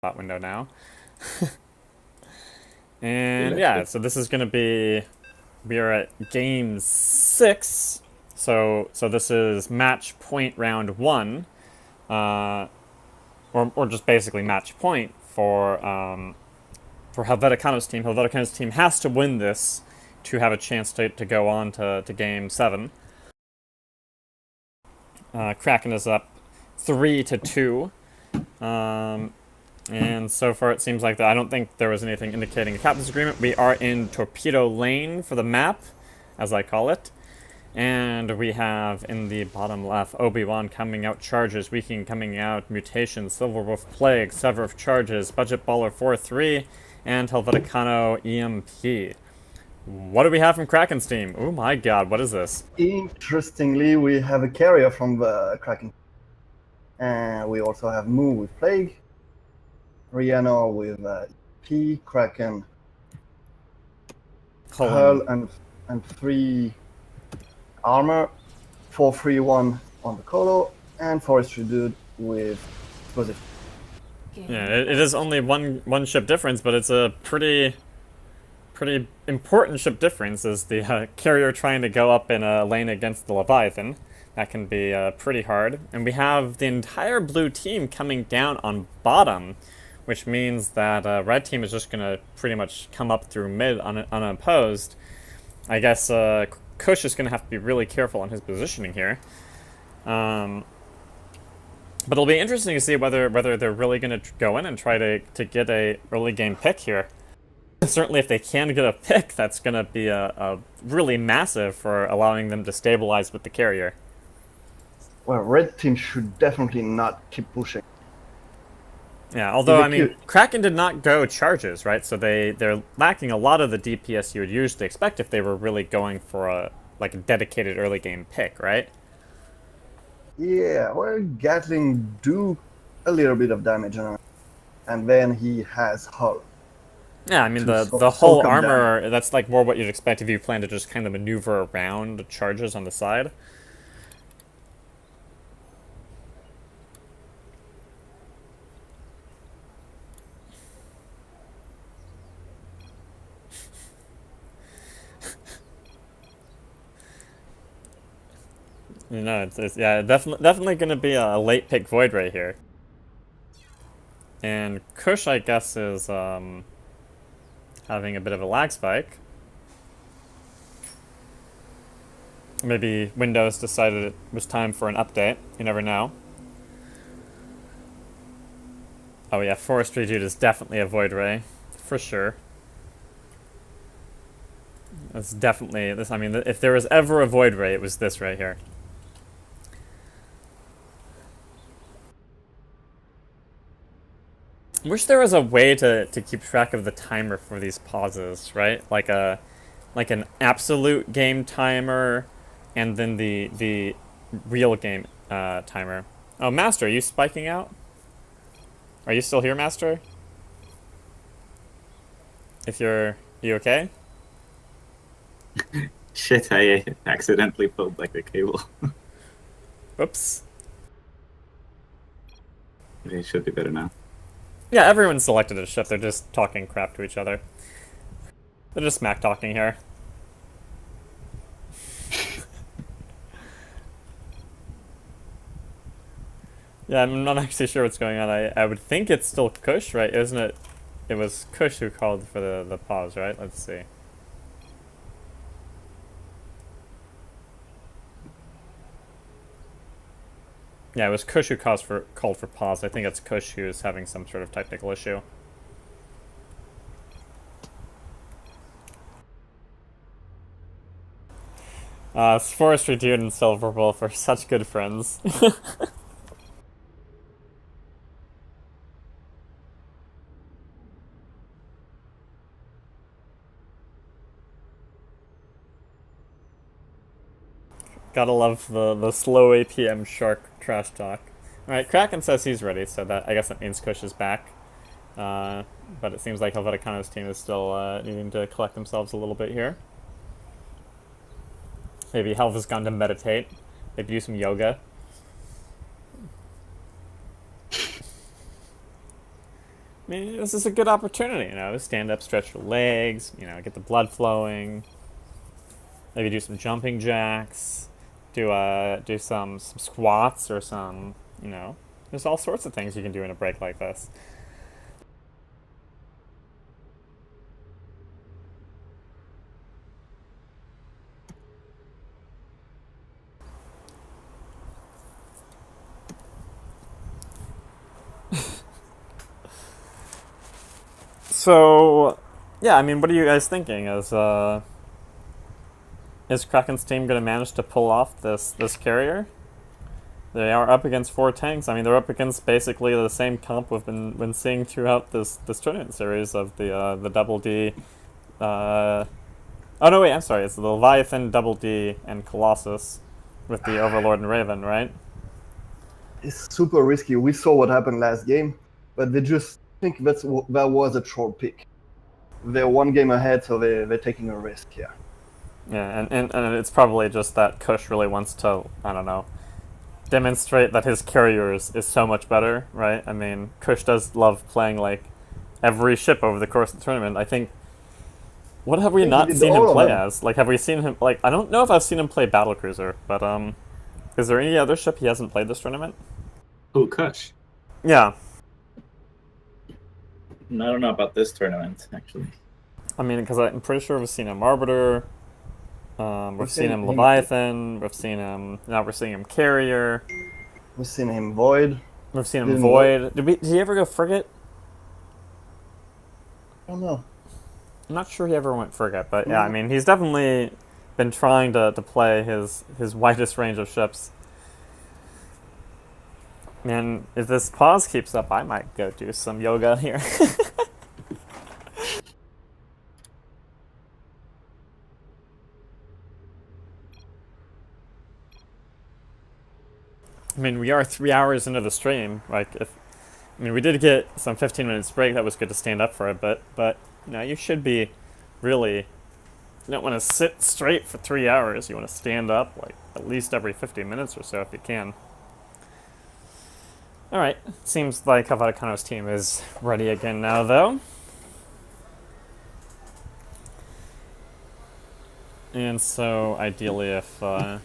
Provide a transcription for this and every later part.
that window now. And yeah, so this is gonna be, we are at game 6. So this is match point round 1, or just basically match point for Helveticano's team. Helveticano's team has to win this to have a chance to go on to game 7. Kraken is up 3-2. And so far it seems like that. I don't think there was anything indicating a captain's agreement. We are in Torpedo Lane for the map, as I call it. And we have in the bottom left Obi-Wan coming out charges, Weaking coming out, Mutation, Silverwolf Plague, Sever of Charges, Budget Baller 4-3, and Helveticano EMP. What do we have from Kraken's team? Oh my god, what is this? Interestingly, we have a carrier from the Kraken. And we also have Moo with Plague, Rihanna with P, Kraken, Pearl, and 3 armor, 4-3-1 on the Colo, and Forestry Dude with explosive. Yeah, it is only one ship difference, but it's a pretty important ship difference. Is the carrier trying to go up in a lane against the Leviathan. That can be pretty hard. And we have the entire blue team coming down on bottom, which means that red team is just going to pretty much come up through mid unopposed. I guess Kush is going to have to be really careful on his positioning here. But it'll be interesting to see whether they're really going to go in and try to get a early game pick here. Certainly if they can get a pick, that's going to be a really massive for allowing them to stabilize with the carrier. Well, red team should definitely not keep pushing. Yeah, although, I mean, Kraken did not go charges, right? So they're lacking a lot of the DPS you would usually expect if they were really going for a dedicated early game pick, right? Yeah, well, Gatling do a little bit of damage on him. And then he has hull. Yeah, I mean, the whole armor, that's like more what you'd expect if you plan to just kind of maneuver around charges on the side. No, it's yeah, definitely going to be a late pick Void right here. And Kush, I guess, is having a bit of a lag spike. Maybe Windows decided it was time for an update. You never know. Oh yeah, Forestry Dude is definitely a Void Ray. For sure. That's definitely this. I mean, if there was ever a Void Ray, it was this right here. I wish there was a way to keep track of the timer for these pauses, right? Like an absolute game timer, and then the real game timer. Oh, Master, are you spiking out? Are you still here, Master? You okay? Shit, I accidentally pulled like a cable. Oops. It should be better now. Yeah, everyone selected a ship. They're just talking crap to each other. They're just smack talking here. Yeah, I'm not actually sure what's going on. I would think it's still Kush, right? Isn't it? It was Kush who called for the pause, right? Let's see. Yeah, it was Kush who called for pause. I think it's Kush who is having some sort of technical issue. Forestry Dude and Silverwolf are such good friends. Gotta love the slow APM shark trash talk. Alright, Kraken says he's ready, so I guess that means Kush is back. But it seems like Helveticano's team is still needing to collect themselves a little bit here. Maybe Helv has gone to meditate. Maybe do some yoga. I mean, this is a good opportunity, you know, stand up, stretch your legs, you know, get the blood flowing. Maybe do some jumping jacks, do some squats or some, you know, there's all sorts of things you can do in a break like this. So, yeah, I mean, what are you guys thinking? Is Kraken's team going to manage to pull off this carrier? They are up against 4 tanks. I mean, they're up against basically the same comp we've been seeing throughout this tournament series of the Double D. Oh no, wait, I'm sorry. It's the Leviathan, Double D, and Colossus with the Overlord and Raven, right? It's super risky. We saw what happened last game, but they just think that was a troll pick. They're 1 game ahead, so they're taking a risk here. Yeah, and it's probably just that Kush really wants to, I don't know, demonstrate that his carrier is so much better, right? I mean, Kush does love playing, like, every ship over the course of the tournament. I think, what have we not seen him play as? Like, have we seen him, like, I don't know if I've seen him play Battlecruiser, but, is there any other ship he hasn't played this tournament? Oh, Kush. Yeah. I don't know about this tournament, actually. I mean, because I'm pretty sure we've seen him Arbiter, we've seen him Leviathan, we've seen him, now we're seeing him Carrier. We've seen him Void. We've seen him Void. Did he ever go Frigate? I don't know. I'm not sure he ever went Frigate, but yeah, I mean, he's definitely been trying to play his widest range of ships. Man, if this pause keeps up, I might go do some yoga here. I mean, we are 3 hours into the stream. Like, we did get some 15 minutes break. That was good to stand up for a bit. But you know, you should be really. You don't want to sit straight for 3 hours. You want to stand up like at least every 50 minutes or so if you can. All right. Seems like Helveticano's team is ready again now, though. And so, ideally, if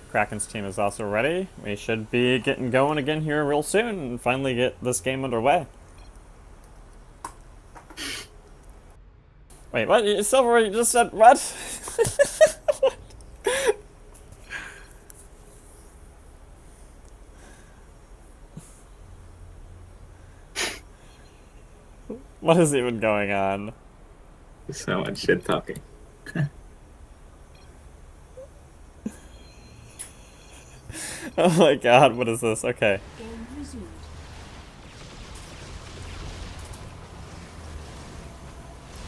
Kraken's team is also ready, we should be getting going again here real soon and finally get this game underway. Wait, what? Silver, you just said what? What is even going on? So much shit talking. Oh my god, what is this? Okay.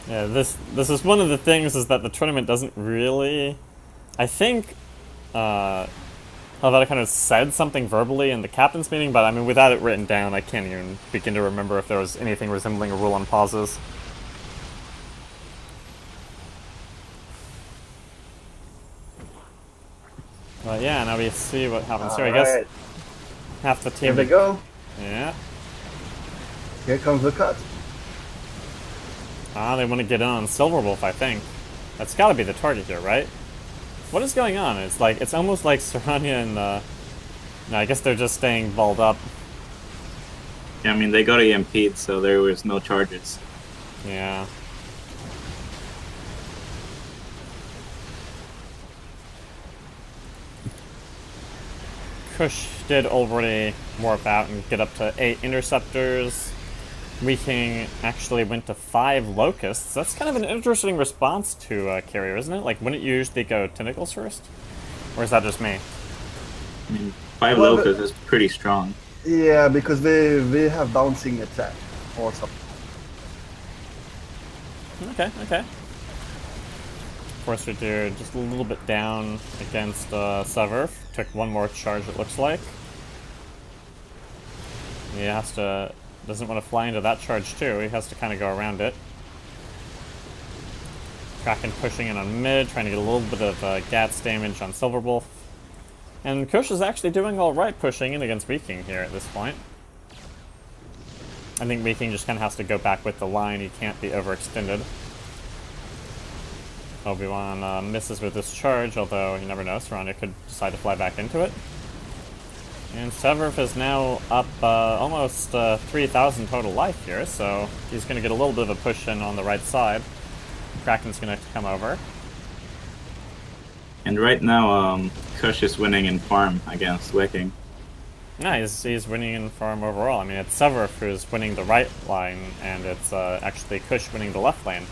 Yeah, this is one of the things is that the tournament doesn't really... I think Helveticano said something verbally in the captain's meeting, but I mean, without it written down, I can't even begin to remember if there was anything resembling a rule on pauses. But yeah, now we see what happens here. I guess half the team... Here they go. Yeah. Here comes the cut. Ah, they want to get in on Silverwolf, I think. That's got to be the target here, right? What is going on? It's like, it's almost like Serania and, no, I guess they're just staying balled up. Yeah, I mean, they got EMP'd, so there was no charges. Yeah. Kush did already warp out and get up to 8 interceptors. Weaking actually went to 5 locusts. That's kind of an interesting response to Carrier, isn't it? Like, wouldn't you usually go tentacles first? Or is that just me? I mean, 5 locusts is pretty strong. Yeah, because they have bouncing attack or something. Okay, okay. Of course, we do just a little bit down against Sever. Took 1 more charge, it looks like. He has to... doesn't want to fly into that charge too. He has to kind of go around it. Kraken pushing in on mid, trying to get a little bit of GATS damage on Silverwolf. And Kush is actually doing alright pushing in against Viking here at this point. I think Viking just kind of has to go back with the line. He can't be overextended. Obi-Wan misses with this charge, although you never know. Saranya could decide to fly back into it. And Severf is now up almost 3,000 total life here, so he's going to get a little bit of a push in on the right side. Kraken's going to come over. And right now, Kush is winning in farm against Viking. Yeah, he's winning in farm overall. I mean, it's Severf who's winning the right line, and it's actually Kush winning the left lane.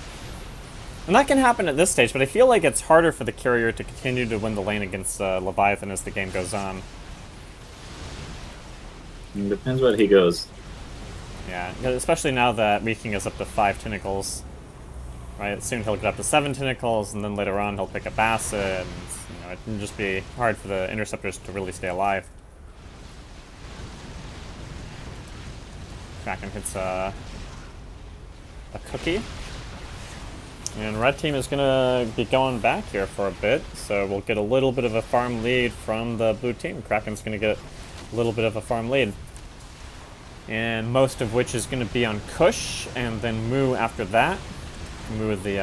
And that can happen at this stage, but I feel like it's harder for the carrier to continue to win the lane against Leviathan as the game goes on. It depends what he goes. Yeah, especially now that Viking is up to 5 tentacles. Right, soon he'll get up to 7 tentacles, and then later on he'll pick up acid, and it can just be hard for the interceptors to really stay alive. Kraken hits a cookie. And red team is going to be going back here for a bit, so we'll get a little bit of a farm lead from the blue team. Kraken's going to get a little bit of a farm lead. And most of which is going to be on Kush, and then Moo after that. Moo with the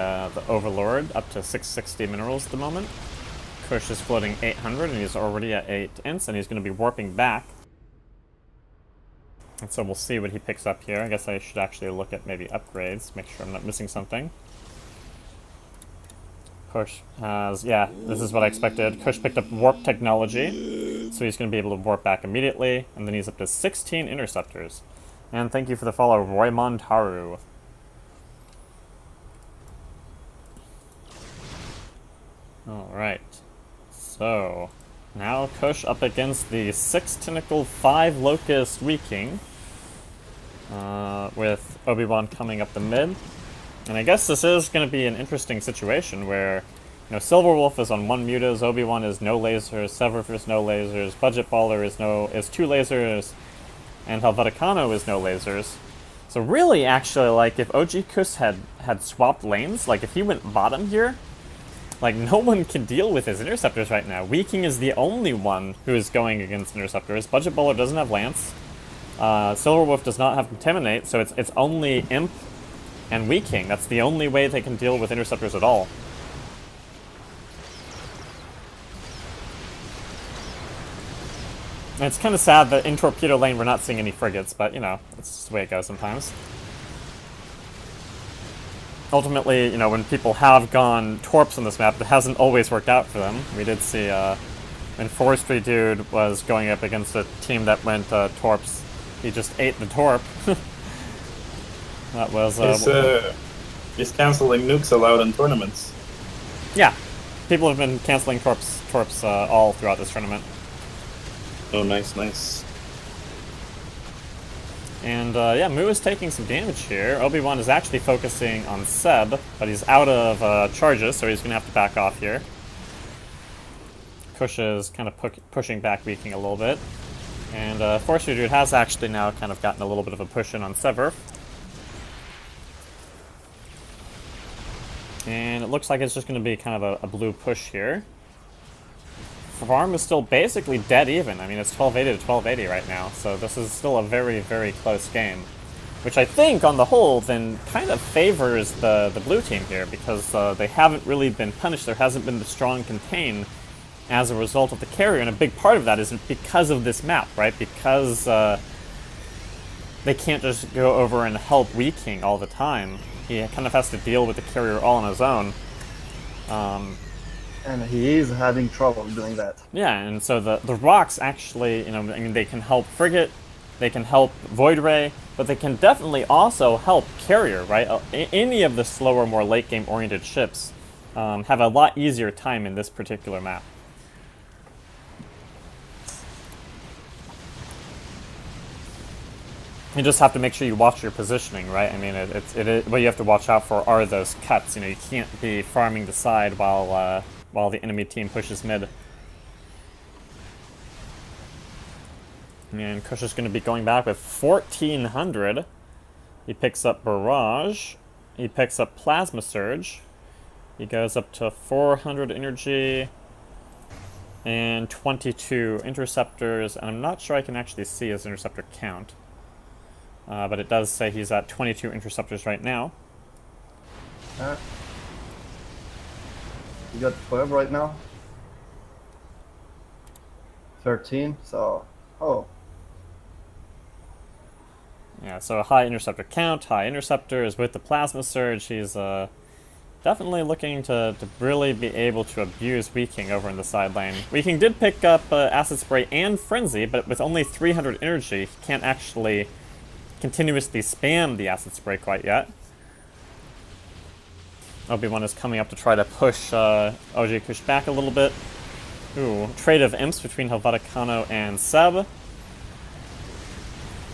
Overlord, up to 660 minerals at the moment. Kush is floating 800, and he's already at 8 ints, and he's going to be warping back. And so we'll see what he picks up here. I guess I should actually look at maybe upgrades, make sure I'm not missing something. Kush has, yeah, this is what I expected. Kush picked up warp technology, so he's going to be able to warp back immediately, and then he's up to 16 interceptors. And thank you for the follow, Roy Montaru. Alright, so now Kush up against the 6 tentacle 5 locust Viking, with Obi-Wan coming up the mid. And I guess this is going to be an interesting situation where, Silverwolf is on 1 mutas, Obi-Wan is no lasers, Severf is no lasers, Budget Baller is 2 lasers, and Helveticano is no lasers. So really, actually, like, if OG Kush had swapped lanes, like, if he went bottom here, like, no one can deal with his interceptors right now. Viking is the only one who is going against interceptors. Budget Baller doesn't have Lance. Silverwolf does not have Contaminate, so it's only Imp and Viking. That's the only way they can deal with interceptors at all. And it's kind of sad that in Torpedo Lane we're not seeing any frigates, but, that's just the way it goes sometimes. Ultimately, when people have gone Torps on this map, it hasn't always worked out for them. We did see, when Forestry Dude was going up against a team that went Torps, he just ate the Torp. That was, is canceling nukes allowed in tournaments? Yeah. People have been canceling Torps all throughout this tournament. Oh, nice, nice. And, yeah, Moo is taking some damage here. Obi-Wan is actually focusing on Seb, but he's out of charges, so he's going to have to back off here. Kush is kind of pushing back Viking a little bit. And Forestry Dude has actually now kind of gotten a little bit of a push in on Severf. And it looks like it's just going to be kind of a blue push here. Farm is still basically dead even. I mean, it's 1280 to 1280 right now, so this is still a very, very close game. Which I think, on the whole, then kind of favors the blue team here, because they haven't really been punished. There hasn't been the strong contain as a result of the carrier, and a big part of that is because of this map, right? Because they can't just go over and help Viking all the time. He kind of has to deal with the carrier all on his own. And he is having trouble doing that. Yeah, and so the rocks actually, they can help Frigate, they can help Void Ray, but they can definitely also help Carrier, right? Any of the slower, more late game oriented ships have a lot easier time in this particular map. You just have to make sure you watch your positioning, right? I mean, what you have to watch out for are those cuts. You can't be farming the side while the enemy team pushes mid. And Kush is going to be going back with 1,400. He picks up Barrage. He picks up Plasma Surge. He goes up to 400 energy. And 22 interceptors. And I'm not sure I can actually see his interceptor count. But it does say he's at 22 interceptors right now. You got 12 right now. 13, so... Oh. Yeah, so a high interceptor count, high interceptors with the plasma surge. He's definitely looking to really be able to abuse Weaking over in the side lane. Weaking did pick up Acid Spray and Frenzy, but with only 300 energy, he can't actually continuously spam the Acid Spray quite yet. Obi-Wan is coming up to try to push OG Kush back a little bit. Ooh, trade of imps between Helveticano and Seb.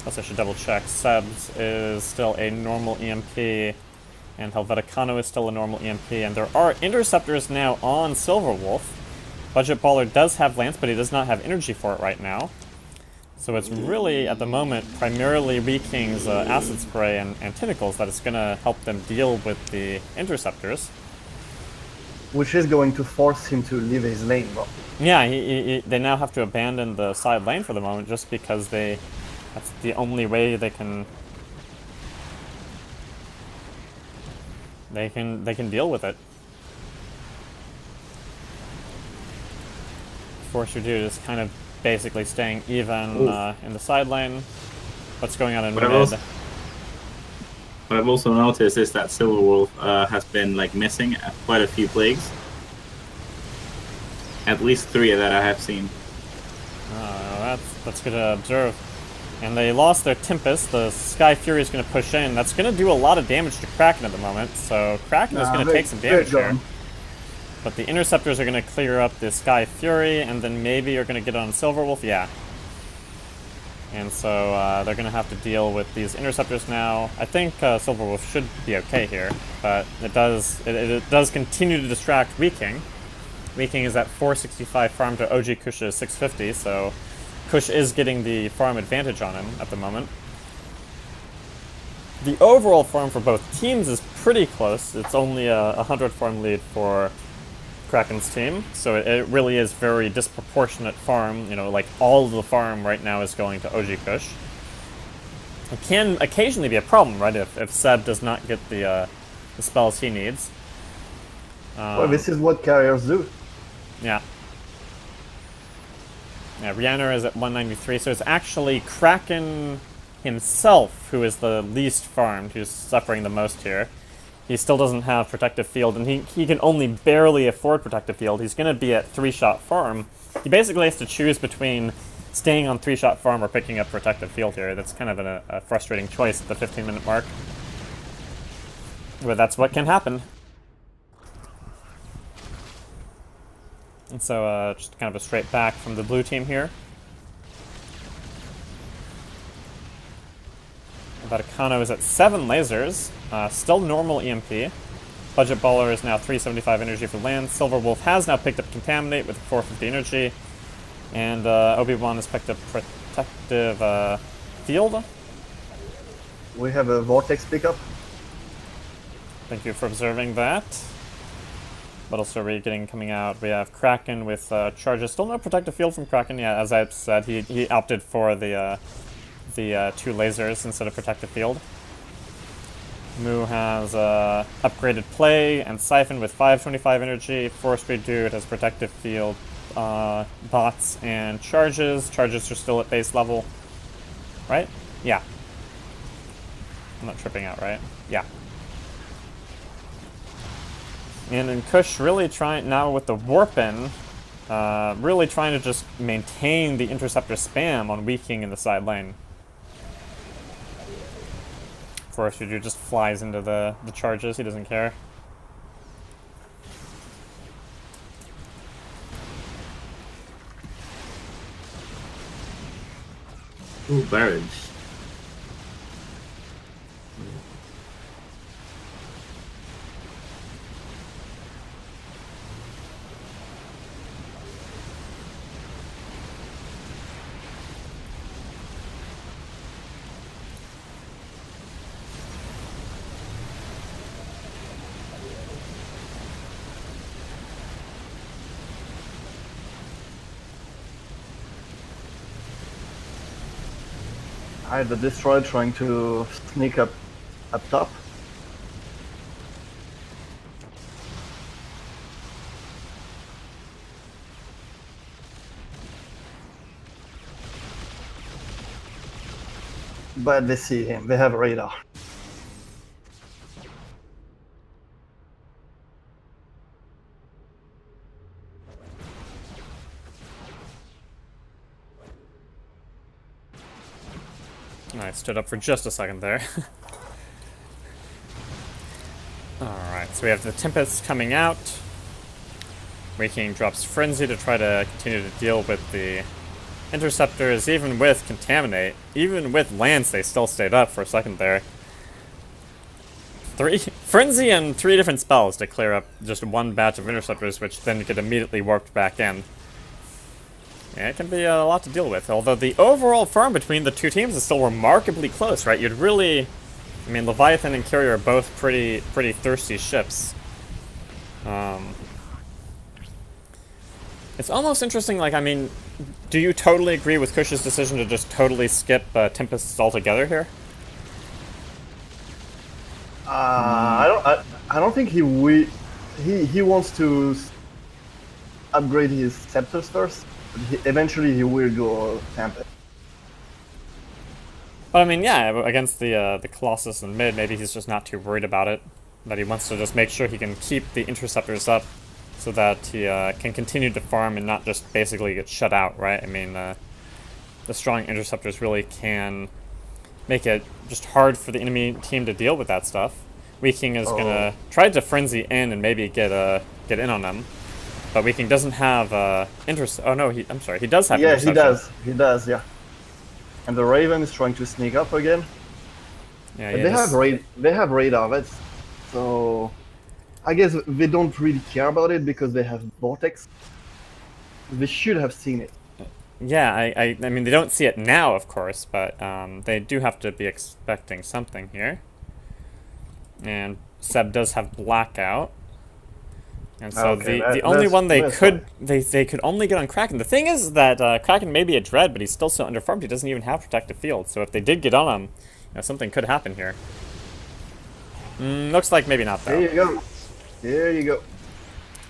Plus I should double check. Seb's is still a normal EMP, and Helveticano is still a normal EMP, and there are interceptors now on Silverwolf. Budget Baller does have Lance, but he does not have energy for it right now. So it's really, at the moment, primarily Weaking's Acid Spray and Tentacles that is going to help them deal with the interceptors. Which is going to force him to leave his lane, bro. Yeah, they now have to abandon the side lane for the moment just because that's the only way they can deal with it. Force your dude is kind of basically staying even in the side lane. What's going on in mid? What I've also noticed is that Silverwolf has been like missing quite a few plagues. At least 3 that I have seen. That's good to observe. And they lost their Tempest. The Sky Fury is going to push in. That's going to do a lot of damage to Kraken at the moment. So Kraken is going to take some damage here. But the Interceptors are going to clear up the Sky Fury, and then maybe you're going to get on Silverwolf. Yeah. And so they're going to have to deal with these Interceptors now. I think Silverwolf should be okay here, but it does continue to distract Weaking. Weaking is at 465 farm to OG Kush's 650, so Kush is getting the farm advantage on him at the moment. The overall farm for both teams is pretty close. It's only a 100 farm lead for Kraken's team, so it really is very disproportionate farm. You know, like all of the farm right now is going to OG Kush. It can occasionally be a problem, right, if Seb does not get the spells he needs. Well, this is what carriers do. Yeah. Yeah, Rhiannon is at 193, so it's actually Kraken himself who is the least farmed, who's suffering the most here. He still doesn't have Protective Field, and he can only barely afford Protective Field. He's going to be at 3-shot farm. He basically has to choose between staying on 3-shot farm or picking up Protective Field here. That's kind of a frustrating choice at the 15-minute mark. But that's what can happen. And so, just kind of a straight back from the blue team here. Helveticano is at 7 lasers, still normal EMP. Budget Baller is now 375 energy for land. Silverwolf has now picked up Contaminate with 450 energy. And Obi-Wan has picked up Protective Field. We have a Vortex pickup. Thank you for observing that. What else are we getting coming out? We have Kraken with charges. Still no Protective Field from Kraken. Yeah, as I said, he opted for the 2 lasers instead of Protective Field. Moo has upgraded Play and Siphon with 525 energy. Forestry Dude has Protective Field, bots, and charges. Charges are still at base level. Right? Yeah. I'm not tripping out, right? Yeah. And then Kush really trying, now with the Warpin, really trying to just maintain the Interceptor spam on Weaking in the side lane. Forestry Dude just flies into the charges, he doesn't care. Ooh, barrage. I had the Destroyer trying to sneak up top. But they see him. They have radar. I stood up for just a second there. Alright, so we have the Tempest coming out. Waking drops Frenzy to try to continue to deal with the Interceptors, even with Contaminate. Even with Lance, they still stayed up for a second there. Frenzy and 3 different spells to clear up just one batch of Interceptors, which then get immediately warped back in. Yeah, it can be a lot to deal with, although the overall farm between the two teams is still remarkably close, right? You'd really... I mean, Leviathan and Carrier are both pretty thirsty ships. It's almost interesting, like, I mean, do you totally agree with Kush's decision to just totally skip Tempests altogether here? I don't think he wants to upgrade his scepters first. But eventually, he will go Tempest. But I mean, yeah, against the Colossus in mid, maybe he's just not too worried about it. That he wants to just make sure he can keep the Interceptors up, so that he can continue to farm and not just basically get shut out, right? I mean, the strong Interceptors really can make it just hard for the enemy team to deal with that stuff. Weaking is gonna try to frenzy in and maybe get in on them, but Weaking doesn't have Oh no, I'm sorry, he does have. Yeah, interception. he does, yeah. And the Raven is trying to sneak up again. Yeah, they have radar. So I guess they don't really care about it because they have Vortex. They should have seen it. Yeah, I mean, they don't see it now, of course, but they do have to be expecting something here. And Seb does have Blackout. And so the only one they could only get on Kraken. The thing is that Kraken may be a Dread, but he's still so underfarmed he doesn't even have Protective Field. So if they did get on him, something could happen here. Looks like maybe not, though. There you go. There you go.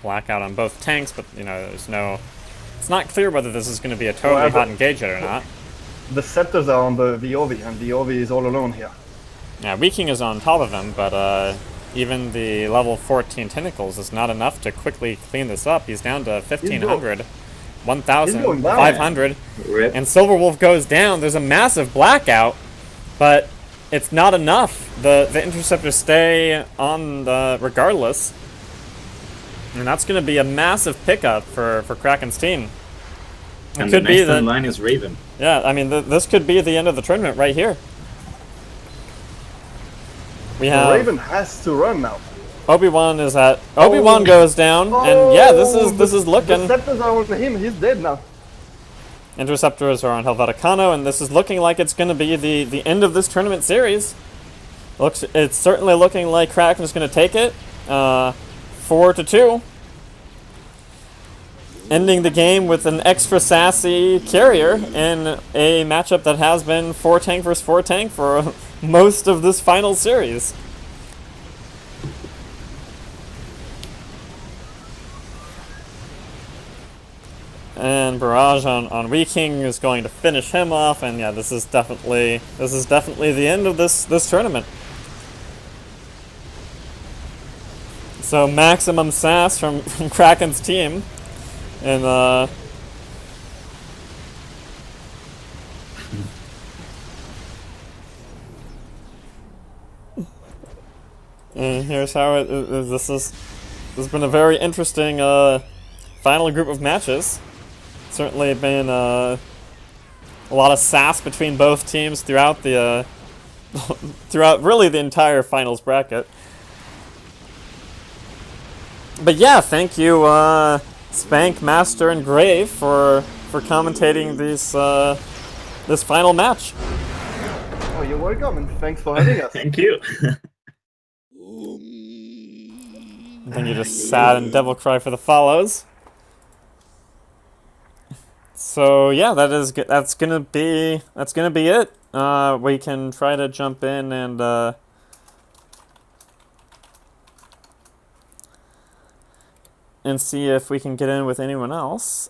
Blackout on both tanks, but, there's no... It's not clear whether this is going to be a totally hot engage yet or not. The Scepters are on the VOV, and VOV is all alone here. Yeah, Weaking is on top of him, but even the level 14 Tentacles is not enough to quickly clean this up. He's down to 1,500, 1,500, and Silverwolf goes down. There's a massive Blackout, but it's not enough. The Interceptors stay on regardless. And that's going to be a massive pickup for Kraken's team. It and could the next in line is Raven. Yeah, I mean, this could be the end of the tournament right here. The Raven has to run now. Obi-Wan goes down, and yeah, this is looking. The Scepters are on him. He's dead now. Interceptors are on Helveticano, and this is looking like it's going to be the end of this tournament series. It's certainly looking like Kraken's going to take it. 4-2. Ending the game with an extra sassy Carrier in a matchup that has been 4 tank versus 4 tank for most of this final series. And Barrage on Weaking is going to finish him off, and yeah, this is definitely the end of this tournament. So maximum sass from Kraken's team, and and here's how this has been a very interesting final group of matches. Certainly been a lot of sass between both teams throughout the throughout really the entire finals bracket. But yeah, thank you, Spank, Master, and Grave for commentating this final match. Oh, you're welcome, and thanks for having us. Thank you. And then you just sad and devil cry for the follows. So yeah, that's gonna be it. We can try to jump in and see if we can get in with anyone else.